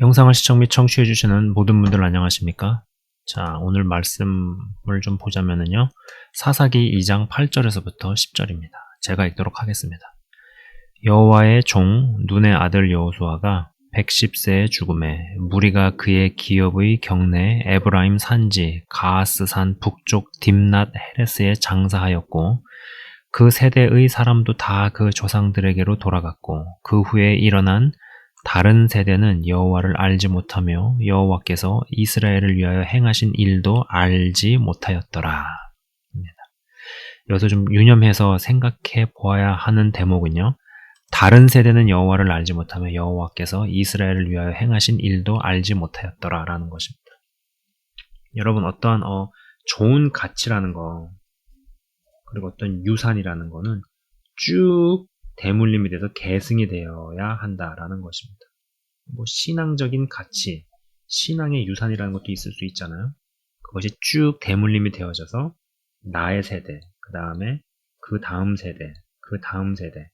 영상을 시청 및 청취해주시는 모든 분들 안녕하십니까? 자, 오늘 말씀을 좀 보자면요. 사사기 2장 8절에서부터 10절입니다. 제가 읽도록 하겠습니다. 여호와의 종 눈의 아들 여호수아가 110세의 죽음에 무리가 그의 기업의 경내 에브라임 산지 가하스산 북쪽 딥낫 헤레스에 장사하였고 그 세대의 사람도 다 그 조상들에게로 돌아갔고 그 후에 일어난 다른 세대는 여호와를 알지 못하며 여호와께서 이스라엘을 위하여 행하신 일도 알지 못하였더라. 여기서 좀 유념해서 생각해 보아야 하는 대목은요. 다른 세대는 여호와를 알지 못하며 여호와께서 이스라엘을 위하여 행하신 일도 알지 못하였더라 라는 것입니다. 여러분 어떠한 좋은 가치라는 거 그리고 어떤 유산이라는 거는 쭉 대물림이 돼서 계승이 되어야 한다라는 것입니다. 뭐 신앙적인 가치, 신앙의 유산이라는 것도 있을 수 있잖아요. 그것이 쭉 대물림이 되어져서 나의 세대, 그 다음에 그 다음 세대, 그 다음 세대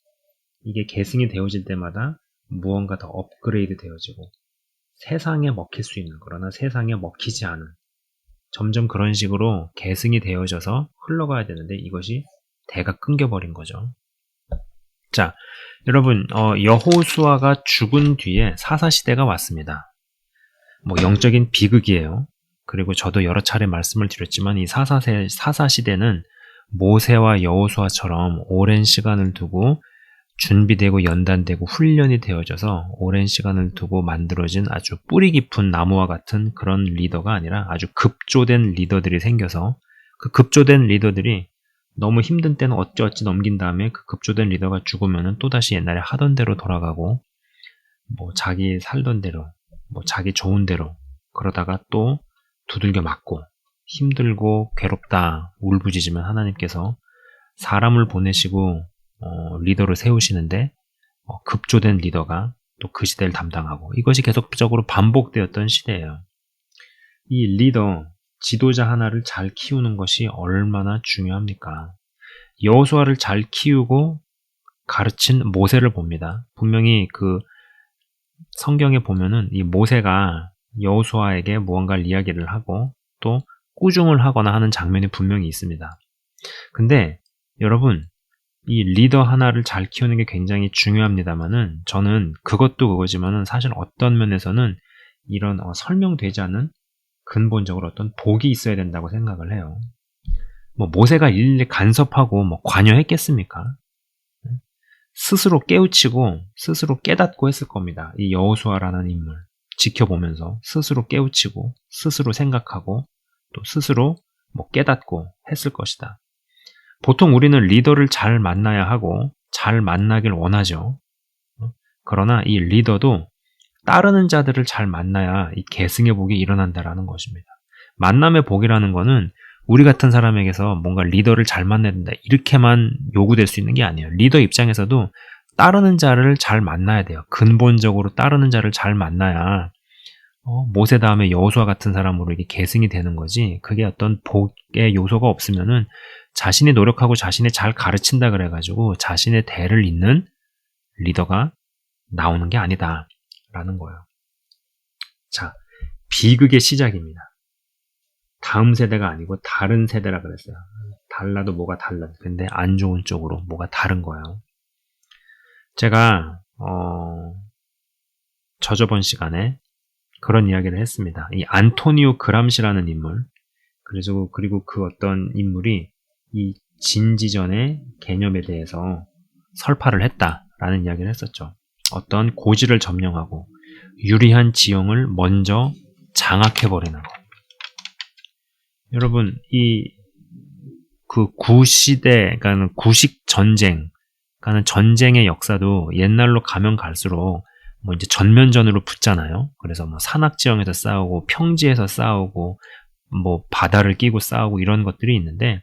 이게 계승이 되어질 때마다 무언가 더 업그레이드 되어지고 세상에 먹힐 수 있는 그러나 세상에 먹히지 않은 점점 그런 식으로 계승이 되어져서 흘러가야 되는데 이것이 대가 끊겨버린 거죠. 자, 여러분 여호수아가 죽은 뒤에 사사시대가 왔습니다. 뭐 영적인 비극이에요. 그리고 저도 여러 차례 말씀을 드렸지만 이 사사시대는 모세와 여호수아처럼 오랜 시간을 두고 준비되고 연단되고 훈련이 되어져서 오랜 시간을 두고 만들어진 아주 뿌리 깊은 나무와 같은 그런 리더가 아니라 아주 급조된 리더들이 생겨서 그 급조된 리더들이 너무 힘든 때는 어찌어찌 넘긴 다음에 그 급조된 리더가 죽으면은 또다시 옛날에 하던 대로 돌아가고 뭐 자기 살던 대로 뭐 자기 좋은 대로 그러다가 또 두들겨 맞고 힘들고 괴롭다 울부짖으면 하나님께서 사람을 보내시고 리더를 세우시는데 급조된 리더가 또 그 시대를 담당하고 이것이 계속적으로 반복되었던 시대예요. 이 리더, 지도자 하나를 잘 키우는 것이 얼마나 중요합니까? 여호수아를 잘 키우고 가르친 모세를 봅니다. 분명히 그 성경에 보면은 이 모세가 여호수아에게 무언가를 이야기를 하고 또 꾸중을 하거나 하는 장면이 분명히 있습니다. 근데 여러분 이 리더 하나를 잘 키우는 게 굉장히 중요합니다만은 저는 그것도 그거지만은 사실 어떤 면에서는 이런 설명되지 않는 근본적으로 어떤 복이 있어야 된다고 생각을 해요. 뭐 모세가 일일이 간섭하고 뭐 관여했겠습니까? 스스로 깨우치고 스스로 깨닫고 했을 겁니다. 이 여호수아라는 인물 지켜보면서 스스로 깨우치고 스스로 생각하고 또 스스로 뭐 깨닫고 했을 것이다. 보통 우리는 리더를 잘 만나야 하고 잘 만나길 원하죠. 그러나 이 리더도 따르는 자들을 잘 만나야 이 계승의 복이 일어난다라는 것입니다. 만남의 복이라는 거는 우리 같은 사람에게서 뭔가 리더를 잘 만나야 된다 이렇게만 요구될 수 있는 게 아니에요. 리더 입장에서도 따르는 자를 잘 만나야 돼요. 근본적으로 따르는 자를 잘 만나야 모세 다음에 여호수아 같은 사람으로 이게 계승이 되는 거지. 그게 어떤 복의 요소가 없으면은 자신이 노력하고 자신이 잘 가르친다 그래가지고 자신의 대를 잇는 리더가 나오는 게 아니다 라는 거예요. 자, 비극의 시작입니다. 다음 세대가 아니고 다른 세대라 그랬어요. 달라도 뭐가 달라. 근데 안 좋은 쪽으로 뭐가 다른 거예요. 제가 저저번 시간에 그런 이야기를 했습니다. 이 안토니오 그람시라는 인물 그리고 그 어떤 인물이 이 진지전의 개념에 대해서 설파를 했다라는 이야기를 했었죠. 어떤 고지를 점령하고 유리한 지형을 먼저 장악해버리는 것. 여러분 그 구시대, 그러니까 구식 전쟁, 그러니까 전쟁의 역사도 옛날로 가면 갈수록 뭐 이제 전면전으로 붙잖아요. 그래서 뭐 산악 지형에서 싸우고 평지에서 싸우고 뭐 바다를 끼고 싸우고 이런 것들이 있는데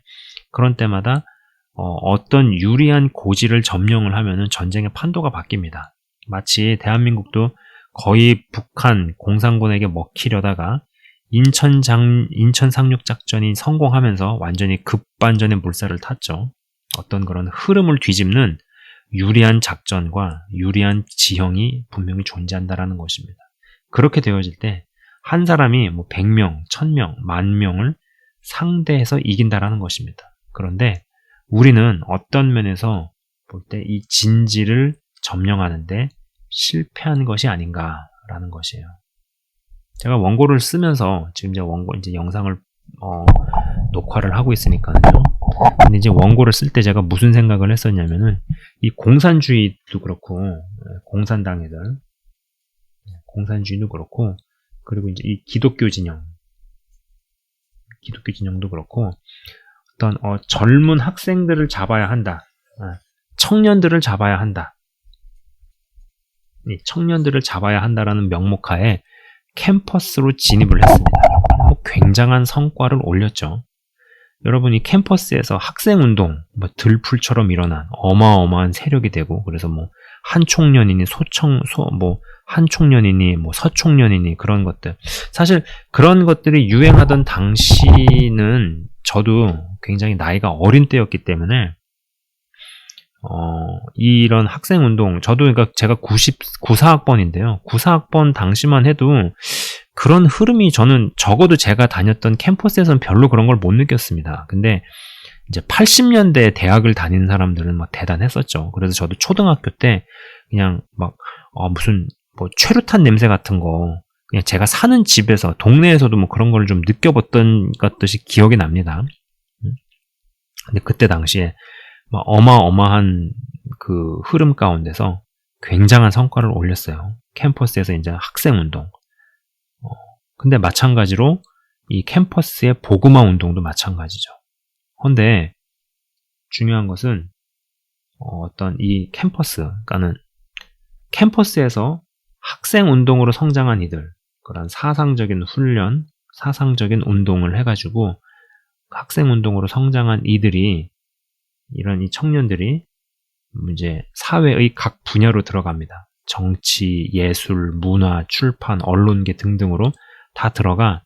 그런 때마다 어떤 유리한 고지를 점령을 하면은 전쟁의 판도가 바뀝니다. 마치 대한민국도 거의 북한 공산군에게 먹히려다가 인천 상륙작전이 성공하면서 완전히 급반전의 물살을 탔죠. 어떤 그런 흐름을 뒤집는 유리한 작전과 유리한 지형이 분명히 존재한다라는 것입니다. 그렇게 되어질 때 한 사람이 뭐 100명, 1000명, 10,000명을 상대해서 이긴다라는 것입니다. 그런데 우리는 어떤 면에서 볼 때 이 진지를 점령하는데 실패한 것이 아닌가라는 것이에요. 제가 원고를 쓰면서 지금 이제 영상을 녹화를 하고 있으니까요. 근데 이제 원고를 쓸 때 제가 무슨 생각을 했었냐면은 이 공산주의도 그렇고 공산주의도 그렇고 그리고 이제 이 기독교 진영도 그렇고 어떤 젊은 학생들을 잡아야 한다. 청년들을 잡아야 한다. 이 청년들을 잡아야 한다라는 명목하에 캠퍼스로 진입을 했습니다. 굉장한 성과를 올렸죠. 여러분, 이 캠퍼스에서 학생운동, 들풀처럼 일어난 어마어마한 세력이 되고, 그래서 한총련이니 한총련이니 서총련이니 그런 것들. 사실 그런 것들이 유행하던 당시는 저도 굉장히 나이가 어린 때였기 때문에 이런 학생운동, 저도 그러니까 제가 94학번인데요. 94학번 당시만 해도 그런 흐름이 저는 적어도 제가 다녔던 캠퍼스에서는 별로 그런 걸 못 느꼈습니다. 근데 이제 80년대 대학을 다니는 사람들은 대단했었죠. 그래서 저도 초등학교 때 그냥 무슨 최루탄 냄새 같은 거 그냥 제가 사는 집에서 동네에서도 그런 걸 좀 느껴봤던 것듯이 기억이 납니다. 근데 그때 당시에 어마어마한 그 흐름 가운데서 굉장한 성과를 올렸어요. 캠퍼스에서 이제 학생운동. 근데 마찬가지로 이 캠퍼스의 복음화 운동도 마찬가지죠. 근데 중요한 것은 어떤 이 그러니까는 캠퍼스에서 학생운동으로 성장한 이들, 그런 사상적인 훈련, 사상적인 운동을 해가지고 학생운동으로 성장한 이들이 이런 이 청년들이 이제 사회의 각 분야로 들어갑니다. 정치, 예술, 문화, 출판, 언론계 등등으로 다 들어가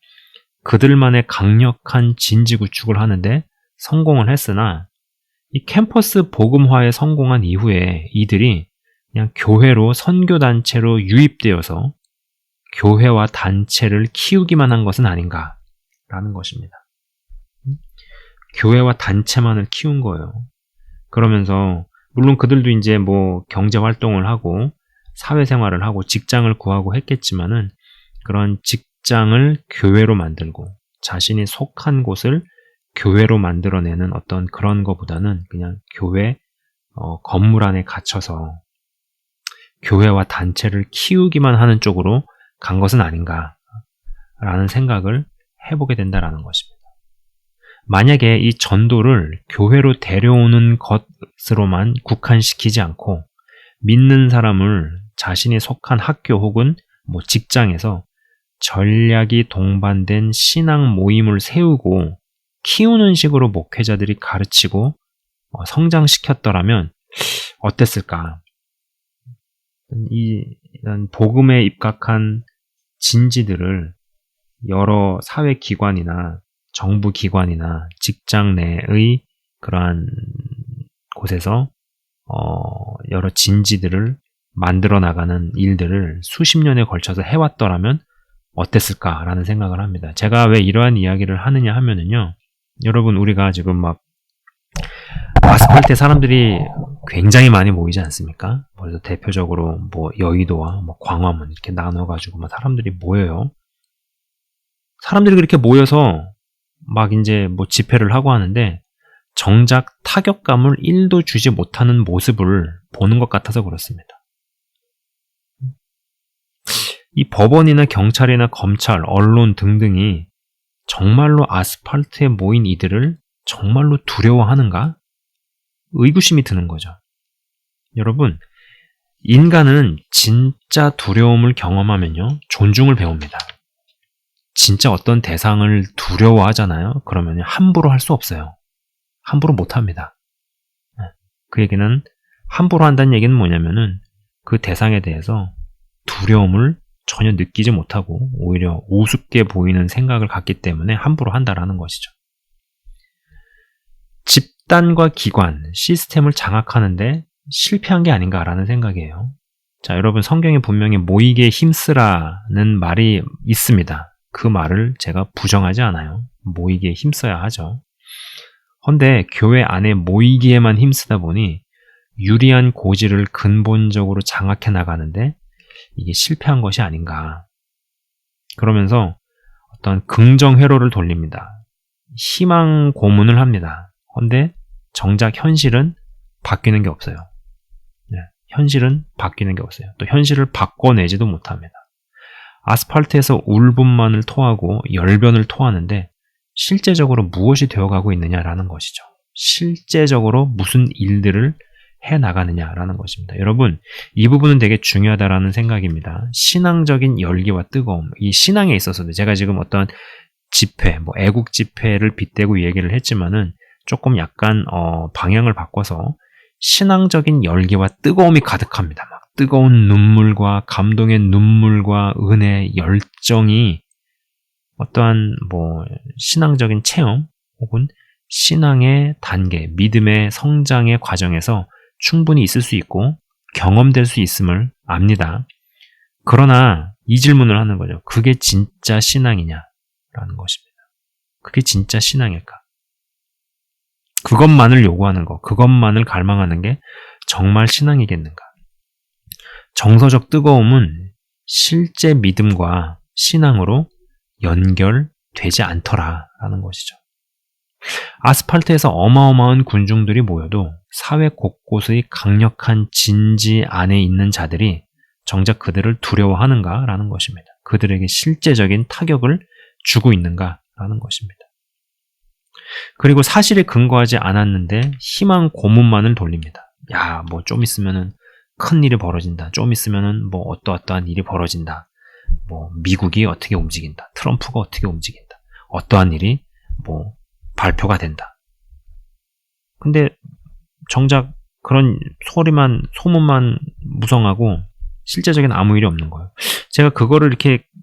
그들만의 강력한 진지 구축을 하는데 성공을 했으나 이 캠퍼스 복음화에 성공한 이후에 이들이 그냥 교회로 선교단체로 유입되어서 교회와 단체를 키우기만 한 것은 아닌가라는 것입니다. 교회와 단체만을 키운 거예요. 그러면서 물론 그들도 이제 경제 활동을 하고 사회생활을 하고 직장을 구하고 했겠지만은 그런 직장을 교회로 만들고 자신이 속한 곳을 교회로 만들어내는 어떤 그런 거보다는 그냥 교회 건물 안에 갇혀서 교회와 단체를 키우기만 하는 쪽으로 간 것은 아닌가라는 생각을 해보게 된다라는 것입니다. 만약에 이 전도를 교회로 데려오는 것으로만 국한시키지 않고 믿는 사람을 자신이 속한 학교 혹은 직장에서 전략이 동반된 신앙 모임을 세우고 키우는 식으로 목회자들이 가르치고 성장시켰더라면 어땠을까? 이런 복음에 입각한 진지들을 여러 사회기관이나 정부기관이나 직장 내의 그러한 곳에서 여러 진지들을 만들어 나가는 일들을 수십 년에 걸쳐서 해왔더라면 어땠을까라는 생각을 합니다. 제가 왜 이러한 이야기를 하느냐 하면은요, 여러분 우리가 지금 아스팔트에 사람들이 굉장히 많이 모이지 않습니까? 그래서 대표적으로 여의도와 광화문 이렇게 나눠가지고 사람들이 모여요. 사람들이 그렇게 모여서 이제 집회를 하고 하는데 정작 타격감을 1도 주지 못하는 모습을 보는 것 같아서 그렇습니다. 이 법원이나 경찰이나 검찰, 언론 등등이 정말로 아스팔트에 모인 이들을 정말로 두려워하는가? 의구심이 드는 거죠. 여러분, 인간은 진짜 두려움을 경험하면요, 존중을 배웁니다. 진짜 어떤 대상을 두려워하잖아요. 그러면 함부로 할 수 없어요. 함부로 못합니다. 그 얘기는 함부로 한다는 얘기는 뭐냐면은 그 대상에 대해서 두려움을 전혀 느끼지 못하고 오히려 우습게 보이는 생각을 갖기 때문에 함부로 한다라는 것이죠. 집단과 기관, 시스템을 장악하는데 실패한 게 아닌가라는 생각이에요. 자, 여러분 성경에 분명히 모이게 힘쓰라는 말이 있습니다. 그 말을 제가 부정하지 않아요. 모이기에 힘써야 하죠. 헌데 교회 안에 모이기에만 힘쓰다 보니 유리한 고지를 근본적으로 장악해 나가는데 이게 실패한 것이 아닌가. 그러면서 어떤 긍정 회로를 돌립니다. 희망 고문을 합니다. 헌데 정작 현실은 바뀌는 게 없어요. 네, 현실은 바뀌는 게 없어요. 또 현실을 바꿔내지도 못합니다. 아스팔트에서 울분만을 토하고 열변을 토하는데 실제적으로 무엇이 되어가고 있느냐라는 것이죠. 실제적으로 무슨 일들을 해나가느냐라는 것입니다. 여러분, 이 부분은 되게 중요하다라는 생각입니다. 신앙적인 열기와 뜨거움, 이 신앙에 있어서도 제가 지금 어떤 집회, 애국 집회를 빗대고 얘기를 했지만은 조금 약간 방향을 바꿔서 신앙적인 열기와 뜨거움이 가득합니다. 막 뜨거운 눈물과 감동의 눈물과 은혜, 열정이 어떠한 신앙적인 체험 혹은 신앙의 단계, 믿음의 성장의 과정에서 충분히 있을 수 있고 경험될 수 있음을 압니다. 그러나 이 질문을 하는 거죠. 그게 진짜 신앙이냐라는 것입니다. 그게 진짜 신앙일까? 그것만을 요구하는 거, 그것만을 갈망하는 게 정말 신앙이겠는가? 정서적 뜨거움은 실제 믿음과 신앙으로 연결되지 않더라라는 것이죠. 아스팔트에서 어마어마한 군중들이 모여도 사회 곳곳의 강력한 진지 안에 있는 자들이 정작 그들을 두려워하는가라는 것입니다. 그들에게 실제적인 타격을 주고 있는가라는 것입니다. 그리고 사실에 근거하지 않았는데 희망 고문만을 돌립니다. 야, 좀 있으면은 큰 일이 벌어진다. 좀 있으면은 어떠한 일이 벌어진다. 미국이 어떻게 움직인다. 트럼프가 어떻게 움직인다. 어떠한 일이 발표가 된다. 근데 정작 그런 소문만 무성하고 실제적인 아무 일이 없는 거예요. 제가 그거를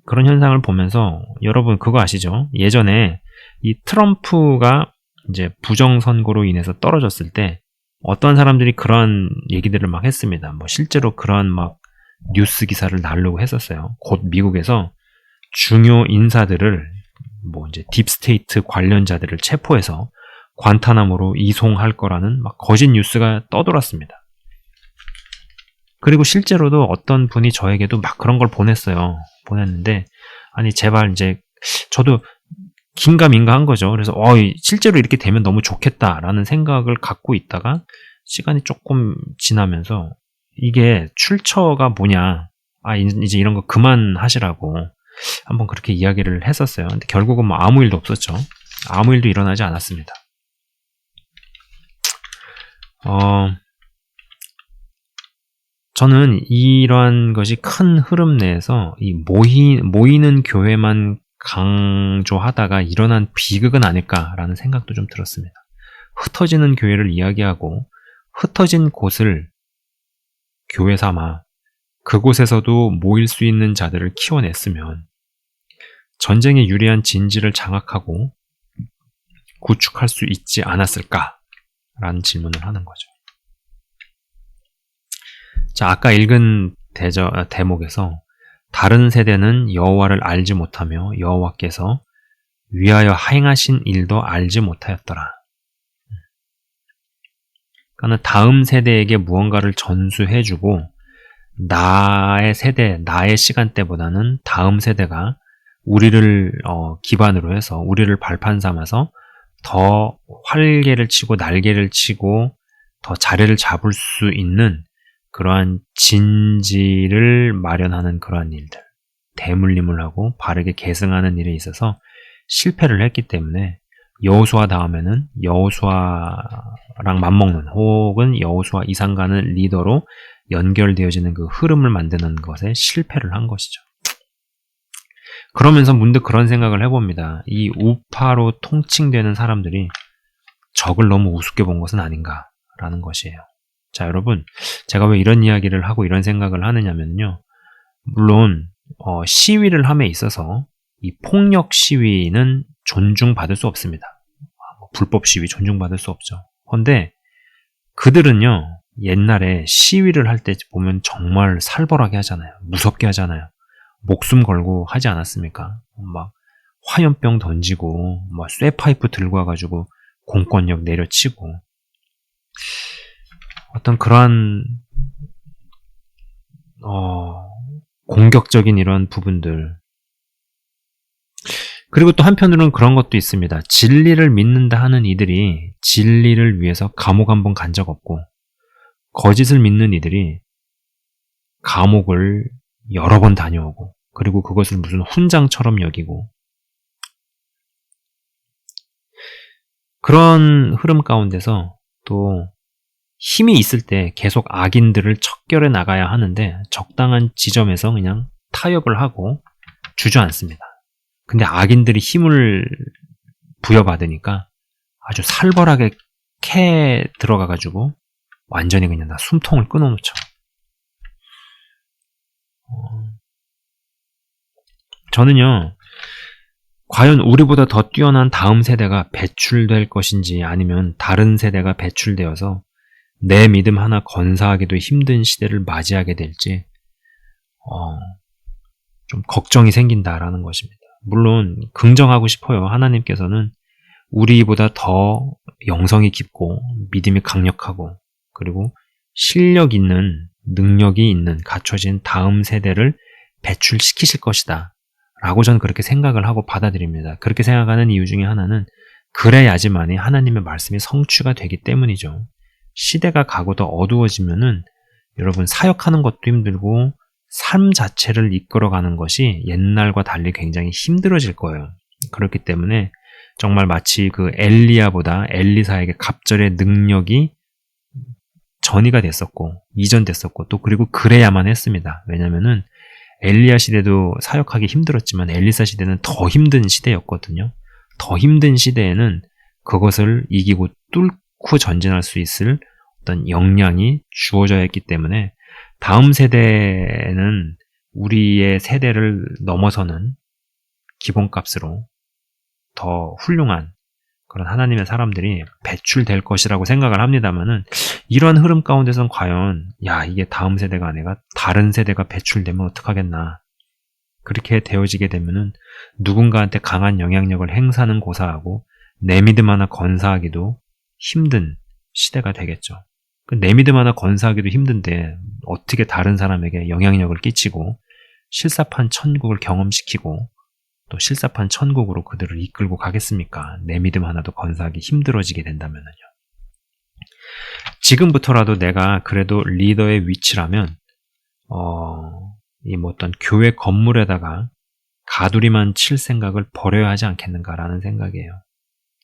그런 현상을 보면서 여러분 그거 아시죠? 예전에 이 트럼프가 이제 부정선거로 인해서 떨어졌을 때 어떤 사람들이 그러한 얘기들을 막 했습니다. 실제로 그러한 뉴스 기사를 나르려고 했었어요. 곧 미국에서 중요 인사들을 이제 딥스테이트 관련자들을 체포해서 관타나모로 이송할 거라는 거짓 뉴스가 떠돌았습니다. 그리고 실제로도 어떤 분이 저에게도 그런 걸 보냈는데 아니 제발 이제 저도 긴가민가한 거죠. 그래서 실제로 이렇게 되면 너무 좋겠다라는 생각을 갖고 있다가 시간이 조금 지나면서 이게 출처가 뭐냐, 이제 이런 거 그만하시라고 한번 그렇게 이야기를 했었어요. 근데 결국은 아무 일도 없었죠. 아무 일도 일어나지 않았습니다. 저는 이러한 것이 큰 흐름 내에서 이 모이는 교회만 강조하다가 일어난 비극은 아닐까라는 생각도 좀 들었습니다. 흩어지는 교회를 이야기하고 흩어진 곳을 교회 삼아 그곳에서도 모일 수 있는 자들을 키워냈으면 전쟁에 유리한 진지를 장악하고 구축할 수 있지 않았을까라는 질문을 하는 거죠. 자, 아까 읽은 대목에서 다른 세대는 여호와를 알지 못하며 여호와께서 위하여 행하신 일도 알지 못하였더라. 그러니까 다음 세대에게 무언가를 전수해주고 나의 세대, 나의 시간대보다는 다음 세대가 우리를 기반으로 해서 우리를 발판 삼아서 더 활개를 치고 날개를 치고 더 자리를 잡을 수 있는 그러한 진지를 마련하는 그러한 일들, 대물림을 하고 바르게 계승하는 일에 있어서 실패를 했기 때문에 여호수아 다음에는 여호수아랑 맞먹는 혹은 여호수아 이상 가는 리더로 연결되어지는 그 흐름을 만드는 것에 실패를 한 것이죠. 그러면서 문득 그런 생각을 해봅니다. 이 우파로 통칭되는 사람들이 적을 너무 우습게 본 것은 아닌가라는 것이에요. 자, 여러분, 제가 왜 이런 이야기를 하고 이런 생각을 하느냐면요. 물론 시위를 함에 있어서 이 폭력 시위는 존중받을 수 없습니다. 불법 시위 존중받을 수 없죠. 그런데 그들은요, 옛날에 시위를 할 때 보면 정말 살벌하게 하잖아요. 무섭게 하잖아요. 목숨 걸고 하지 않았습니까? 막 화염병 던지고 막 쇠파이프 들고 와가지고 공권력 내려치고 어떤 그러한 공격적인 이런 부분들. 그리고 또 한편으로는 그런 것도 있습니다. 진리를 믿는다 하는 이들이 진리를 위해서 감옥 한 번 간 적 없고, 거짓을 믿는 이들이 감옥을 여러 번 다녀오고, 그리고 그것을 무슨 훈장처럼 여기고, 그런 흐름 가운데서 또 힘이 있을 때 계속 악인들을 척결해 나가야 하는데 적당한 지점에서 그냥 타협을 하고 주저앉습니다. 근데 악인들이 힘을 부여받으니까 아주 살벌하게 캐 들어가가지고 완전히 그냥 다 숨통을 끊어놓죠. 저는요, 과연 우리보다 더 뛰어난 다음 세대가 배출될 것인지 아니면 다른 세대가 배출되어서 내 믿음 하나 건사하기도 힘든 시대를 맞이하게 될지 좀 걱정이 생긴다라는 것입니다. 물론 긍정하고 싶어요. 하나님께서는 우리보다 더 영성이 깊고 믿음이 강력하고 그리고 실력 있는 능력이 있는 갖춰진 다음 세대를 배출시키실 것이다 라고 저는 그렇게 생각을 하고 받아들입니다. 그렇게 생각하는 이유 중에 하나는 그래야지만이 하나님의 말씀이 성취가 되기 때문이죠. 시대가 가고 더 어두워지면은 여러분 사역하는 것도 힘들고 삶 자체를 이끌어가는 것이 옛날과 달리 굉장히 힘들어질 거예요. 그렇기 때문에 정말 마치 그 엘리야보다 엘리사에게 갑절의 능력이 전이가 됐었고 이전됐었고 또 그리고 그래야만 했습니다. 왜냐면은 엘리야 시대도 사역하기 힘들었지만 엘리사 시대는 더 힘든 시대였거든요. 더 힘든 시대에는 그것을 이기고 뚫고 전진할 수 있을 어떤 역량이 주어져야 했기 때문에 다음 세대는 우리의 세대를 넘어서는 기본값으로 더 훌륭한 그런 하나님의 사람들이 배출될 것이라고 생각을 합니다만은 이러한 흐름 가운데선 과연 이게 다음 세대가 아니라 다른 세대가 배출되면 어떡하겠나 그렇게 되어지게 되면은 누군가한테 강한 영향력을 행사하는 고사하고 내 믿음 하나 건사하기도 힘든 시대가 되겠죠. 내 믿음 하나 건사하기도 힘든데 어떻게 다른 사람에게 영향력을 끼치고 실사판 천국을 경험시키고 또 실사판 천국으로 그들을 이끌고 가겠습니까? 내 믿음 하나도 건사하기 힘들어지게 된다면요. 지금부터라도 내가 그래도 리더의 위치라면 이 어떤 교회 건물에다가 가두리만 칠 생각을 버려야 하지 않겠는가라는 생각이에요.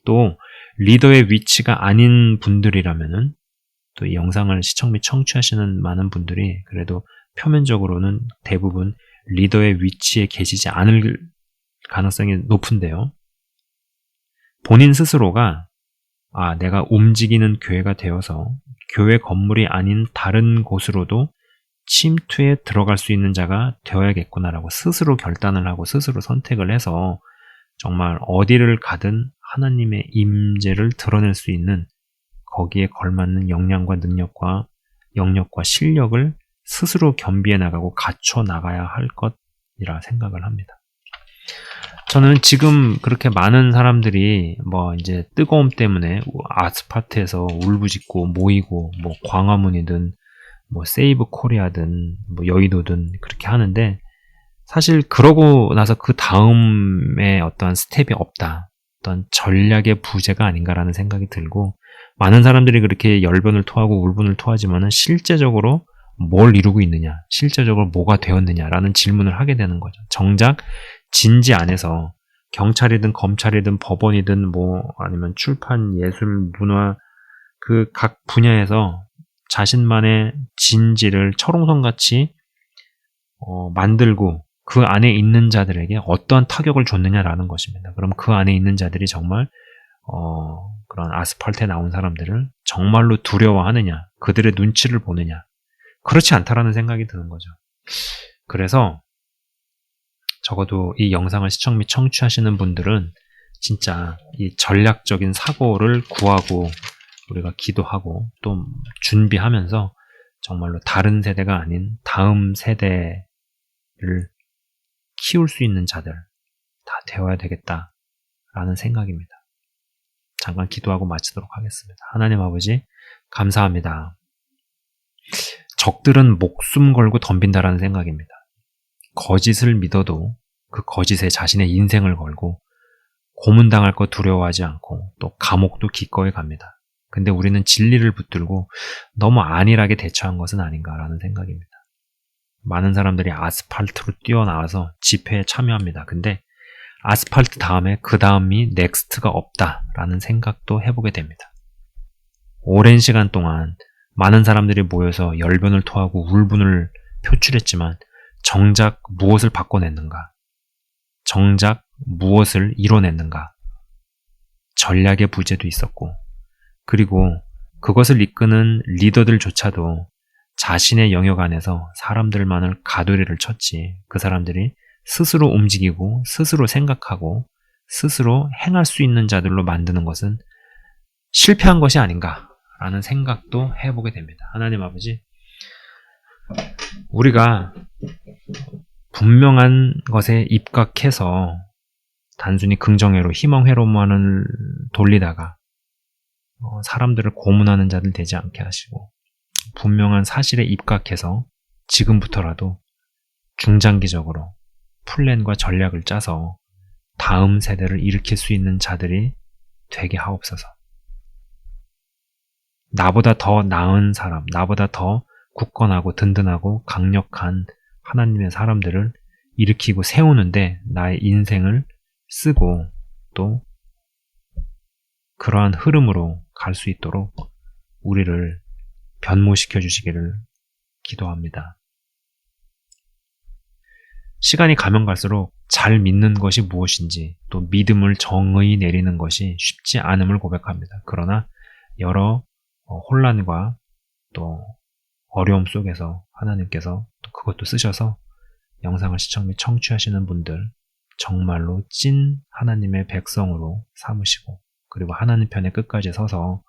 또 리더의 위치가 아닌 분들이라면은 또 이 영상을 시청 및 청취하시는 많은 분들이 그래도 표면적으로는 대부분 리더의 위치에 계시지 않을 가능성이 높은데요. 본인 스스로가 내가 움직이는 교회가 되어서 교회 건물이 아닌 다른 곳으로도 침투에 들어갈 수 있는 자가 되어야겠구나라고 스스로 결단을 하고 스스로 선택을 해서 정말 어디를 가든 하나님의 임재를 드러낼 수 있는 거기에 걸맞는 역량과 능력과 영역과 실력을 스스로 겸비해 나가고 갖춰 나가야 할 것이라 생각을 합니다. 저는 지금 그렇게 많은 사람들이 이제 뜨거움 때문에 아스파트에서 울부짖고 모이고 광화문이든 세이브 코리아든 여의도든 그렇게 하는데 사실 그러고 나서 그 다음에 어떠한 스텝이 없다. 어떤 전략의 부재가 아닌가라는 생각이 들고 많은 사람들이 그렇게 열변을 토하고 울분을 토하지만은 실제적으로 뭘 이루고 있느냐, 실제적으로 뭐가 되었느냐라는 질문을 하게 되는 거죠. 정작 진지 안에서 경찰이든 검찰이든 법원이든 아니면 출판, 예술, 문화 그 각 분야에서 자신만의 진지를 철옹성같이 만들고 그 안에 있는 자들에게 어떠한 타격을 줬느냐라는 것입니다. 그럼 그 안에 있는 자들이 정말 그런 아스팔트에 나온 사람들을 정말로 두려워하느냐, 그들의 눈치를 보느냐, 그렇지 않다라는 생각이 드는 거죠. 그래서 적어도 이 영상을 시청 및 청취하시는 분들은 진짜 이 전략적인 사고를 구하고 우리가 기도하고 또 준비하면서 정말로 다른 세대가 아닌 다음 세대를 키울 수 있는 자들 다 되어야 되겠다라는 생각입니다. 잠깐 기도하고 마치도록 하겠습니다. 하나님 아버지, 감사합니다. 적들은 목숨 걸고 덤빈다라는 생각입니다. 거짓을 믿어도 그 거짓에 자신의 인생을 걸고 고문당할 거 두려워하지 않고 또 감옥도 기꺼이 갑니다. 근데 우리는 진리를 붙들고 너무 안일하게 대처한 것은 아닌가라는 생각입니다. 많은 사람들이 아스팔트로 뛰어나와서 집회에 참여합니다. 근데 아스팔트 다음에 그 다음이 넥스트가 없다라는 생각도 해보게 됩니다. 오랜 시간 동안 많은 사람들이 모여서 열변을 토하고 울분을 표출했지만 정작 무엇을 바꿔냈는가? 정작 무엇을 이뤄냈는가? 전략의 부재도 있었고, 그리고 그것을 이끄는 리더들조차도 자신의 영역 안에서 사람들만을 가두리를 쳤지, 그 사람들이 스스로 움직이고 스스로 생각하고 스스로 행할 수 있는 자들로 만드는 것은 실패한 것이 아닌가라는 생각도 해보게 됩니다. 하나님 아버지, 우리가 분명한 것에 입각해서 단순히 긍정회로 희망회로만을 돌리다가 사람들을 고문하는 자들 되지 않게 하시고, 분명한 사실에 입각해서 지금부터라도 중장기적으로 플랜과 전략을 짜서 다음 세대를 일으킬 수 있는 자들이 되게 하옵소서. 나보다 더 나은 사람, 나보다 더 굳건하고 든든하고 강력한 하나님의 사람들을 일으키고 세우는데 나의 인생을 쓰고 또 그러한 흐름으로 갈 수 있도록 우리를 변모시켜 주시기를 기도합니다. 시간이 가면 갈수록 잘 믿는 것이 무엇인지 또 믿음을 정의 내리는 것이 쉽지 않음을 고백합니다. 그러나 여러 혼란과 또 어려움 속에서 하나님께서 또 그것도 쓰셔서 영상을 시청 및 청취하시는 분들 정말로 찐 하나님의 백성으로 삼으시고, 그리고 하나님 편에 끝까지 서서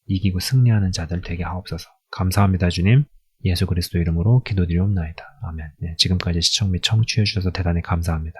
이기고 승리하는 자들 되게 하옵소서. 감사합니다, 주님. 예수 그리스도 이름으로 기도드리옵나이다. 아멘. 네, 지금까지 시청 및 청취해 주셔서 대단히 감사합니다.